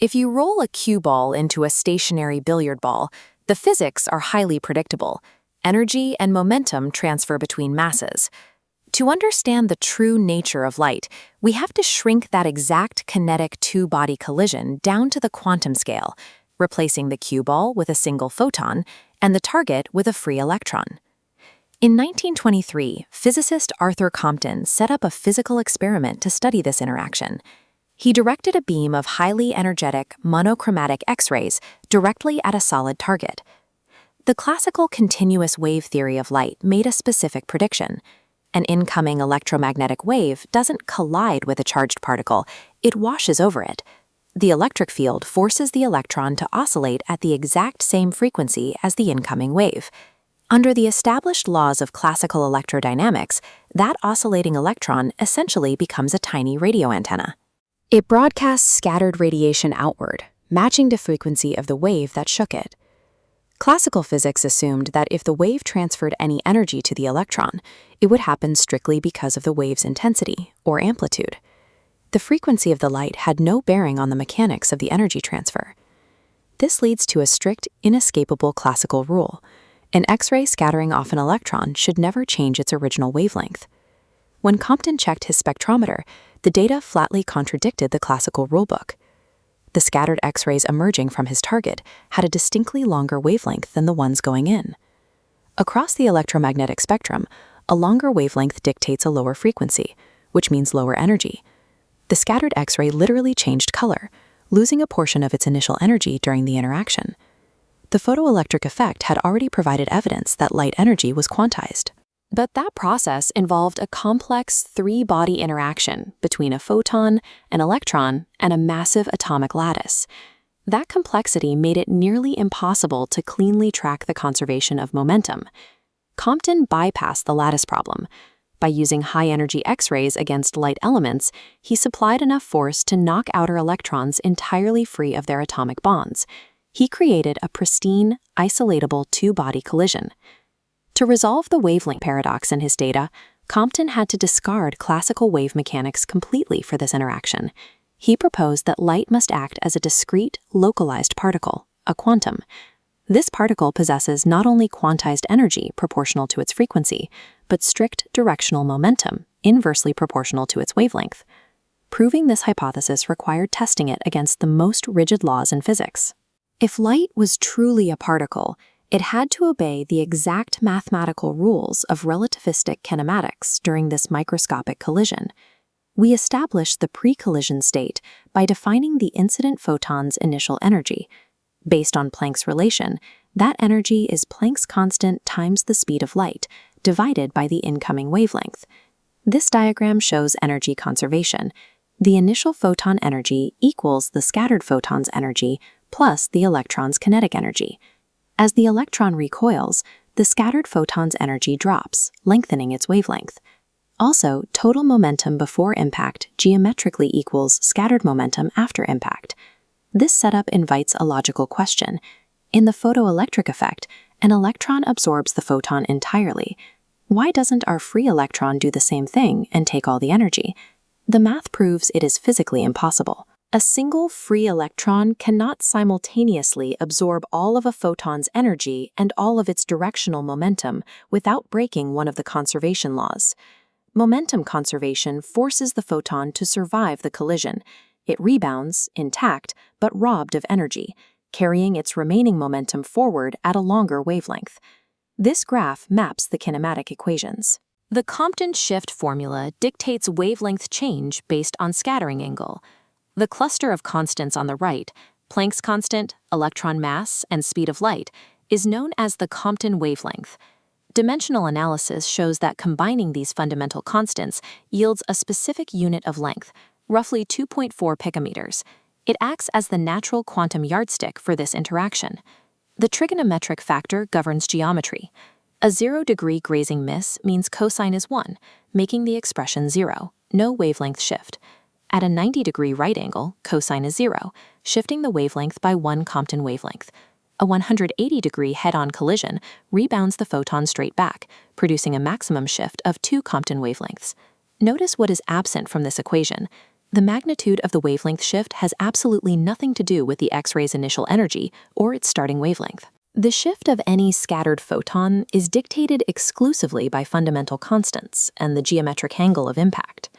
If you roll a cue ball into a stationary billiard ball, the physics are highly predictable. Energy and momentum transfer between masses. To understand the true nature of light, we have to shrink that exact kinetic two-body collision down to the quantum scale, replacing the cue ball with a single photon and the target with a free electron. In 1923, physicist Arthur Compton set up a physical experiment to study this interaction. He directed a beam of highly energetic, monochromatic X-rays directly at a solid target. The classical continuous wave theory of light made a specific prediction. An incoming electromagnetic wave doesn't collide with a charged particle, it washes over it. The electric field forces the electron to oscillate at the exact same frequency as the incoming wave. Under the established laws of classical electrodynamics, that oscillating electron essentially becomes a tiny radio antenna. It broadcasts scattered radiation outward, matching the frequency of the wave that shook it. Classical physics assumed that if the wave transferred any energy to the electron, it would happen strictly because of the wave's intensity, or amplitude. The frequency of the light had no bearing on the mechanics of the energy transfer. This leads to a strict, inescapable classical rule. An X-ray scattering off an electron should never change its original wavelength. When Compton checked his spectrometer, the data flatly contradicted the classical rulebook. The scattered X-rays emerging from his target had a distinctly longer wavelength than the ones going in. Across the electromagnetic spectrum, a longer wavelength dictates a lower frequency, which means lower energy. The scattered X-ray literally changed color, losing a portion of its initial energy during the interaction. The photoelectric effect had already provided evidence that light energy was quantized. But that process involved a complex three-body interaction between a photon, an electron, and a massive atomic lattice. That complexity made it nearly impossible to cleanly track the conservation of momentum. Compton bypassed the lattice problem. By using high-energy X-rays against light elements, he supplied enough force to knock outer electrons entirely free of their atomic bonds. He created a pristine, isolatable two-body collision. To resolve the wavelength paradox in his data, Compton had to discard classical wave mechanics completely for this interaction. He proposed that light must act as a discrete, localized particle, a quantum. This particle possesses not only quantized energy proportional to its frequency, but strict directional momentum, inversely proportional to its wavelength. Proving this hypothesis required testing it against the most rigid laws in physics. If light was truly a particle, it had to obey the exact mathematical rules of relativistic kinematics during this microscopic collision. We established the pre-collision state by defining the incident photon's initial energy. Based on Planck's relation, that energy is Planck's constant times the speed of light, divided by the incoming wavelength. This diagram shows energy conservation. The initial photon energy equals the scattered photon's energy plus the electron's kinetic energy. As the electron recoils, the scattered photon's energy drops, lengthening its wavelength. Also, total momentum before impact geometrically equals scattered momentum after impact. This setup invites a logical question. In the photoelectric effect, an electron absorbs the photon entirely. Why doesn't our free electron do the same thing and take all the energy? The math proves it is physically impossible. A single free electron cannot simultaneously absorb all of a photon's energy and all of its directional momentum without breaking one of the conservation laws. Momentum conservation forces the photon to survive the collision. It rebounds, intact, but robbed of energy, carrying its remaining momentum forward at a longer wavelength. This graph maps the kinematic equations. The Compton shift formula dictates wavelength change based on scattering angle. The cluster of constants on the right, Planck's constant, electron mass, and speed of light, is known as the Compton wavelength. Dimensional analysis shows that combining these fundamental constants yields a specific unit of length, roughly 2.4 picometers. It acts as the natural quantum yardstick for this interaction. The trigonometric factor governs geometry. A 0-degree grazing miss means cosine is 1, making the expression 0, no wavelength shift. At a 90-degree right angle, cosine is 0, shifting the wavelength by 1 Compton wavelength. A 180-degree head-on collision rebounds the photon straight back, producing a maximum shift of 2 Compton wavelengths. Notice what is absent from this equation. The magnitude of the wavelength shift has absolutely nothing to do with the X-ray's initial energy or its starting wavelength. The shift of any scattered photon is dictated exclusively by fundamental constants and the geometric angle of impact.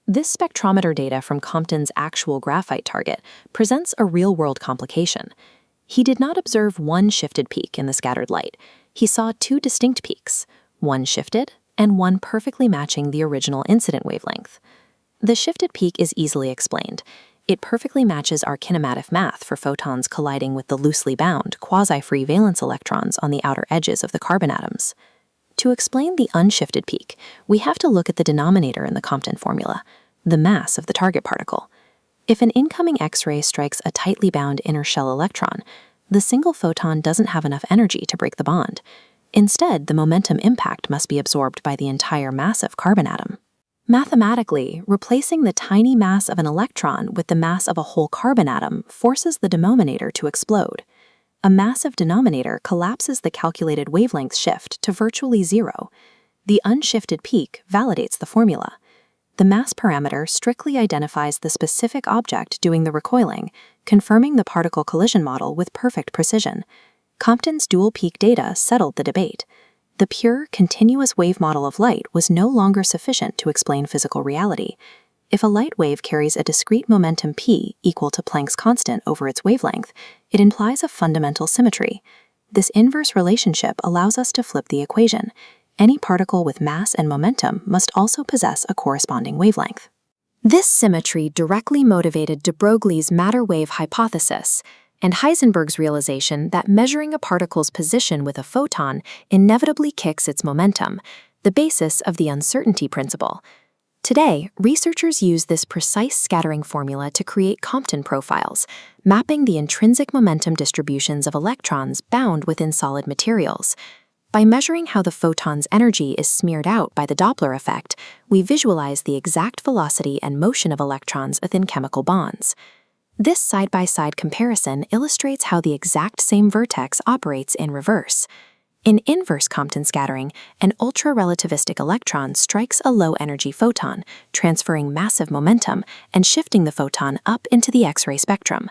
This spectrometer data from Compton's actual graphite target presents a real-world complication. He did not observe one shifted peak in the scattered light. He saw two distinct peaks, one shifted and one perfectly matching the original incident wavelength. The shifted peak is easily explained. It perfectly matches our kinematic math for photons colliding with the loosely bound, quasi-free valence electrons on the outer edges of the carbon atoms. To explain the unshifted peak, we have to look at the denominator in the Compton formula, the mass of the target particle. If an incoming X-ray strikes a tightly bound inner shell electron, the single photon doesn't have enough energy to break the bond. Instead, the momentum impact must be absorbed by the entire massive carbon atom. Mathematically, replacing the tiny mass of an electron with the mass of a whole carbon atom forces the denominator to explode. A massive denominator collapses the calculated wavelength shift to virtually zero. The unshifted peak validates the formula. The mass parameter strictly identifies the specific object doing the recoiling, confirming the particle collision model with perfect precision. Compton's dual peak data settled the debate. The pure, continuous wave model of light was no longer sufficient to explain physical reality. If a light wave carries a discrete momentum p equal to Planck's constant over its wavelength, it implies a fundamental symmetry. This inverse relationship allows us to flip the equation. Any particle with mass and momentum must also possess a corresponding wavelength. This symmetry directly motivated de Broglie's matter-wave hypothesis and Heisenberg's realization that measuring a particle's position with a photon inevitably kicks its momentum, the basis of the uncertainty principle. Today, researchers use this precise scattering formula to create Compton profiles, mapping the intrinsic momentum distributions of electrons bound within solid materials. By measuring how the photon's energy is smeared out by the Doppler effect, we visualize the exact velocity and motion of electrons within chemical bonds. This side-by-side comparison illustrates how the exact same vertex operates in reverse. In inverse Compton scattering, an ultra-relativistic electron strikes a low-energy photon, transferring massive momentum and shifting the photon up into the X-ray spectrum.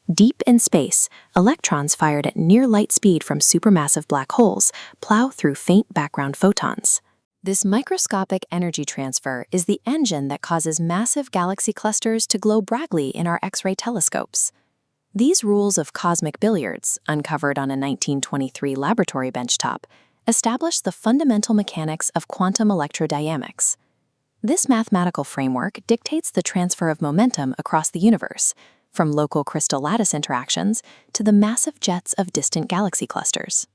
Deep in space, electrons fired at near light speed from supermassive black holes plow through faint background photons. This microscopic energy transfer is the engine that causes massive galaxy clusters to glow brightly in our X-ray telescopes. These rules of cosmic billiards, uncovered on a 1923 laboratory benchtop, establish the fundamental mechanics of quantum electrodynamics. This mathematical framework dictates the transfer of momentum across the universe, from local crystal lattice interactions to the massive jets of distant galaxy clusters.